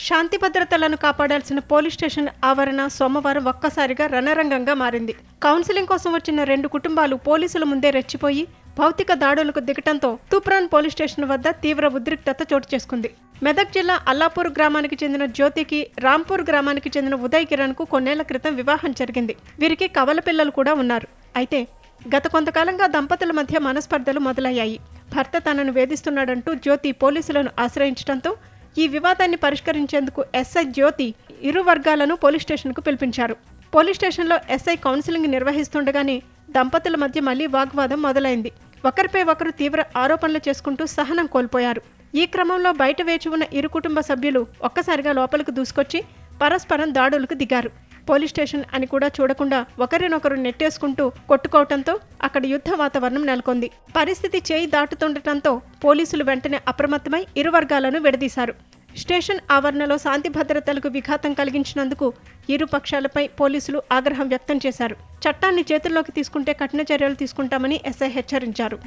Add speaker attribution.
Speaker 1: శాంతి భద్రతలను కాపాడాల్సిన police station ఆవరణ సోమవారం ఒక్కసారిగా రణరంగంగా మారింది. కౌన్సిలింగ్ కోసం వచ్చిన 2 కుటుంబాలు పోలీసుల ముందే రెచ్చిపోయి భౌతిక దాడులకు దిగటంతో తూప్రాన్ పోలీస్ స్టేషన్ వద్ద తీవ్ర ఉద్రిక్తత చోటు చేసుకుంది. మెదక్ జిల్లా అల్లాపూర్ గ్రామానికి చెందిన జ్యోతికి రాంపూర్ గ్రామానికి చెందిన ఉదయ్ కిరణ్ కు కొన్నేళ్ల క్రితం వివాహం జరిగింది. వీరికి కవల పిల్లలు కూడా ఉన్నారు. అయితే గత కొంతకాలంగా దంపతుల మధ్య మనస్పర్ధలు మొదలయ్యాయి. భర్త తనను వేధిస్తున్నాడంటూ జ్యోతి పోలీసులను ఆశ్రయించడంతో ఈ వివాదాన్ని పరిష్కరించేందుకు ఎస్ఐ జ్యోతి ఇరు వర్గాలను పోలీస్ స్టేషన్కు పిలిపించారు. పోలీస్ స్టేషన్లో ఎస్ఐ కౌన్సిలింగ్ నిర్వహిస్తుండగానే దంపతుల మధ్య మళ్లీ వాగ్వాదం మొదలైంది. ఒకరిపై ఒకరు తీవ్ర ఆరోపణలు చేసుకుంటూ సహనం కోల్పోయారు. ఈ క్రమంలో బయట వేచి ఉన్న ఇరు కుటుంబ సభ్యులు ఒక్కసారిగా లోపలికి దూసుకొచ్చి పరస్పరం దాడులకు దిగారు. పోలీస్ స్టేషన్ అని కూడా చూడకుండా ఒకరినొకరు నెట్టేసుకుంటూ కొట్టుకోవడంతో అక్కడ యుద్ధ వాతావరణం నెలకొంది. పరిస్థితి చేయి దాటుతుండటంతో పోలీసులు వెంటనే అప్రమత్తమై ఇరు వర్గాలను విడదీశారు. స్టేషన్ ఆవరణలో శాంతి భద్రతలకు విఘాతం కలిగించినందుకు ఇరు పక్షాలపై పోలీసులు ఆగ్రహం వ్యక్తం చేశారు. చట్టాన్ని చేతుల్లోకి తీసుకుంటే కఠిన చర్యలు తీసుకుంటామని ఎస్ఐ హెచ్చరించారు.